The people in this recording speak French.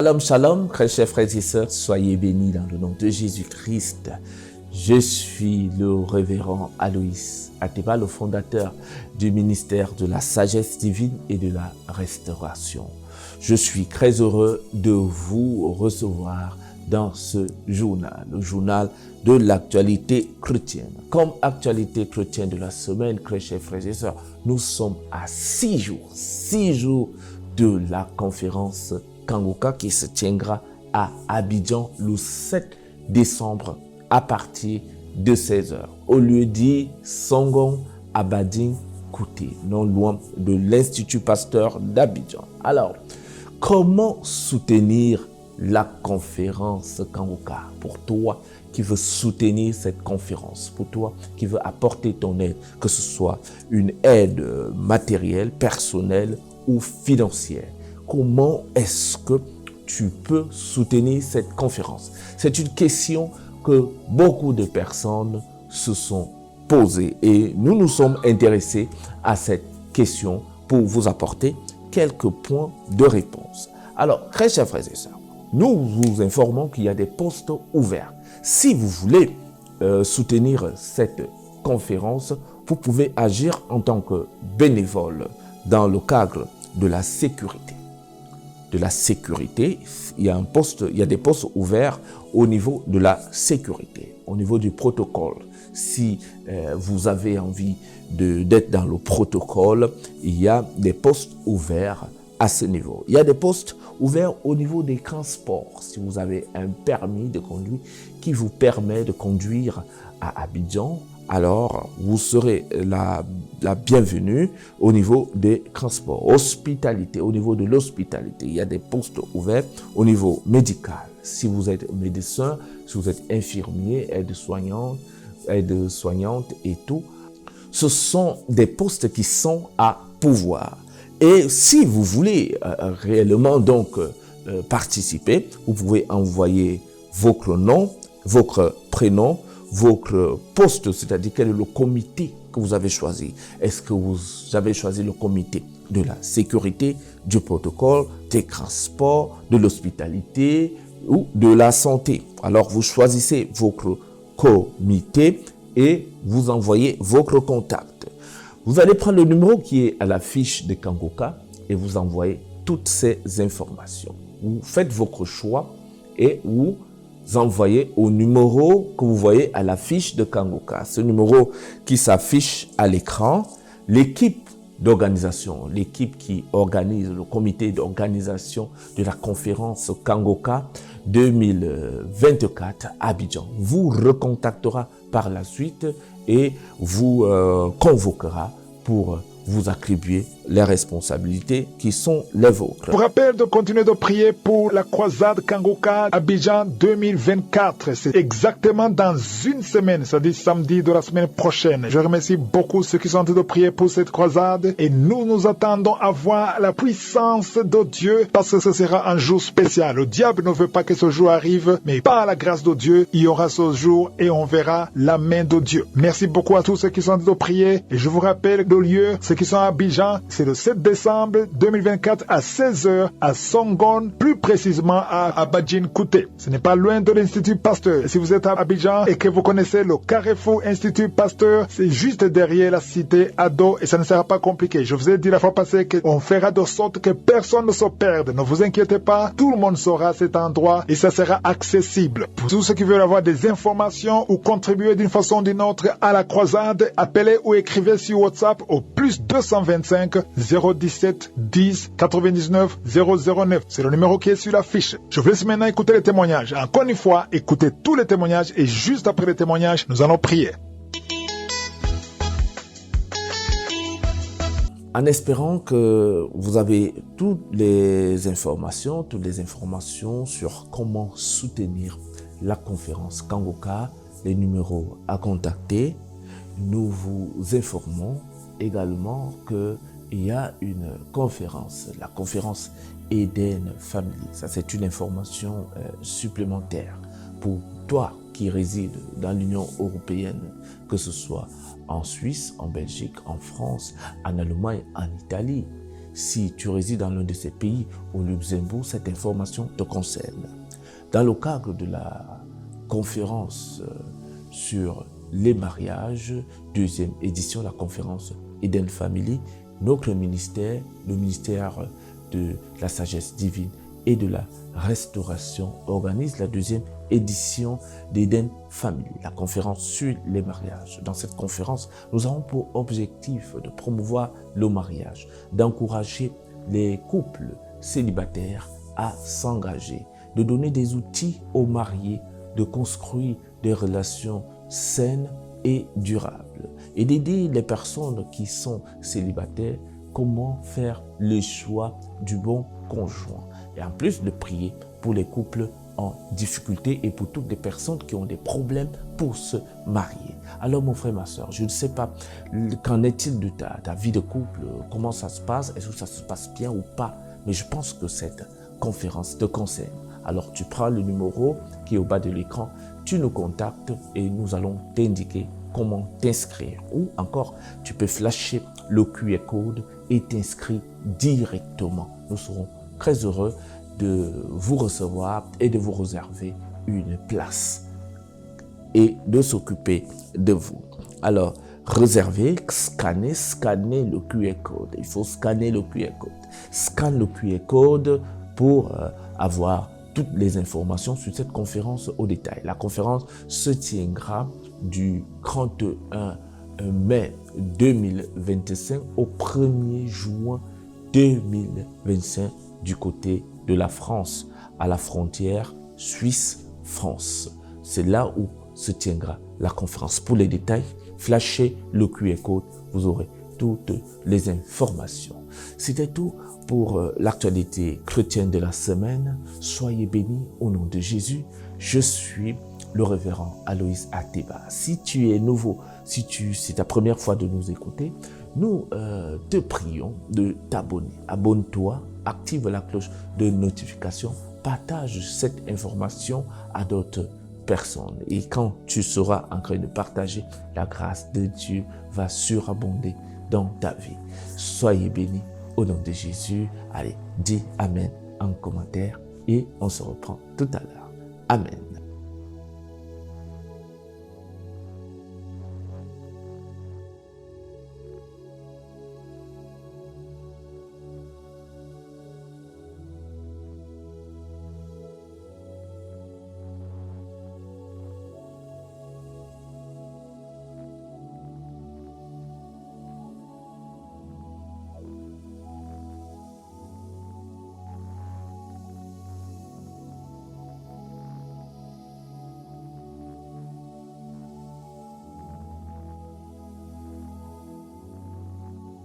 Shalom, shalom, très chers frères et sœurs, soyez bénis dans le nom de Jésus-Christ. Je suis le révérend Aloïs Ateba, le fondateur du ministère de la sagesse divine et de la restauration. Je suis très heureux de vous recevoir dans ce journal, le journal de l'actualité chrétienne. Comme actualité chrétienne de la semaine, très chers frères et sœurs, nous sommes à 6 jours de la conférence Kangoka qui se tiendra à Abidjan le 7 décembre à partir de 16h. Au lieu dit Songon Abadin Kouté, non loin de l'Institut Pasteur d'Abidjan. Alors, comment soutenir la conférence Kangoka pour toi qui veux soutenir cette conférence, pour toi qui veux apporter ton aide, que ce soit une aide matérielle, personnelle ou financière? Comment est-ce que tu peux soutenir cette conférence? C'est une question que beaucoup de personnes se sont posées et nous nous sommes intéressés à cette question pour vous apporter quelques points de réponse. Alors, très chers frères et sœurs, nous vous informons qu'il y a des postes ouverts. Si vous voulez soutenir cette conférence, vous pouvez agir en tant que bénévole dans le cadre de la sécurité. Il y a des postes ouverts au niveau de la sécurité, au niveau du protocole. Si vous avez envie d'être dans le protocole, il y a des postes ouverts à ce niveau. Il y a des postes ouverts au niveau des transports. Si vous avez un permis de conduire qui vous permet de conduire à Abidjan, alors vous serez la bienvenue au niveau des transports. Hospitalité, au niveau de l'hospitalité, il y a des postes ouverts au niveau médical. Si vous êtes médecin, si vous êtes infirmier, aide-soignante et tout, ce sont des postes qui sont à pourvoir. Et si vous voulez réellement donc participer, vous pouvez envoyer votre nom, votre prénom, votre poste, c'est-à-dire quel est le comité que vous avez choisi. Est-ce que vous avez choisi le comité de la sécurité, du protocole, des transports, de l'hospitalité ou de la santé? Alors vous choisissez votre comité et vous envoyez votre contact. Vous allez prendre le numéro qui est à la fiche de Kangoka et vous envoyez toutes ces informations. Vous faites votre choix et vous envoyez au numéro que vous voyez à la fiche de Kangoka. Ce numéro qui s'affiche à l'écran, l'équipe d'organisation, l'équipe qui organise le comité d'organisation de la conférence Kangoka 2024 à Abidjan vous recontactera par la suite et vous convoquera pour vous attribuer les responsabilités qui sont les vôtres. Je vous rappelle de continuer de prier pour la croisade Kangoka Abidjan 2024. C'est exactement dans une semaine, c'est-à-dire samedi de la semaine prochaine. Je remercie beaucoup ceux qui sont en train de prier pour cette croisade et nous attendons à voir la puissance de Dieu parce que ce sera un jour spécial. Le diable ne veut pas que ce jour arrive, mais par la grâce de Dieu, il y aura ce jour et on verra la main de Dieu. Merci beaucoup à tous ceux qui sont en train de prier et je vous rappelle le lieu, ceux qui sont à Abidjan, c'est le 7 décembre 2024 à 16h à Songon, plus précisément à Abadin Kouté. Ce n'est pas loin de l'Institut Pasteur. Et si vous êtes à Abidjan et que vous connaissez le Carrefour Institut Pasteur, c'est juste derrière la cité Ado et ça ne sera pas compliqué. Je vous ai dit la fois passée qu'on fera de sorte que personne ne se perde. Ne vous inquiétez pas, tout le monde saura cet endroit et ça sera accessible. Pour tous ceux qui veulent avoir des informations ou contribuer d'une façon ou d'une autre à la croisade, appelez ou écrivez sur WhatsApp au plus 225 017 10 99 009. C'est le numéro qui est sur la fiche. Je vous laisse maintenant écouter les témoignages. Encore une fois, écoutez tous les témoignages et juste après les témoignages, nous allons prier. En espérant que vous avez toutes les informations sur comment soutenir la conférence Kangoka, les numéros à contacter, nous vous informons également qu'il y a une conférence, la conférence Eden Family. Ça, c'est une information supplémentaire pour toi qui réside dans l'Union européenne, que ce soit en Suisse, en Belgique, en France, en Allemagne, en Italie. si tu résides dans l'un de ces pays, au Luxembourg, cette information te concerne. Dans le cadre de la conférence sur les mariages, deuxième édition, la conférence Eden Family, notre ministère, le ministère de la sagesse divine et de la restauration, organise la deuxième édition d'Eden Family, la conférence sur les mariages. Dans cette conférence, nous avons pour objectif de promouvoir le mariage, d'encourager les couples célibataires à s'engager, de donner des outils aux mariés, de construire des relations saines et durables, et d'aider les personnes qui sont célibataires comment faire le choix du bon conjoint. Et en plus de prier pour les couples en difficulté et pour toutes les personnes qui ont des problèmes pour se marier. Alors mon frère, ma soeur, je ne sais pas, qu'en est-il de ta vie de couple? Comment ça se passe? Est-ce que ça se passe bien ou pas? Mais je pense que cette conférence te concerne. Alors tu prends le numéro qui est au bas de l'écran, tu nous contactes et nous allons t'indiquer comment t'inscrire. Ou encore, tu peux flasher le QR code et t'inscrire directement. Nous serons très heureux de vous recevoir et de vous réserver une place et de s'occuper de vous. Alors, réservez, scannez le QR code. Il faut scanner le QR code. Scanne le QR code pour avoir toutes les informations sur cette conférence au détail. La conférence se tiendra du 31 mai 2025 au 1er juin 2025 du côté de la France, à la frontière Suisse-France. C'est là où se tiendra la conférence. Pour les détails, flashez le QR code, vous aurez toutes les informations. C'était tout pour l'actualité chrétienne de la semaine. Soyez bénis au nom de Jésus. Je suis le révérend Aloïs Ateba. Si tu es nouveau, c'est ta première fois de nous écouter, nous te prions de t'abonner. Abonne-toi, active la cloche de notification, partage cette information à d'autres personnes. Et quand tu seras en train de partager, la grâce de Dieu va surabonder dans ta vie. Soyez bénis au nom de Jésus. Allez, dis Amen en commentaire et on se reprend tout à l'heure. Amen.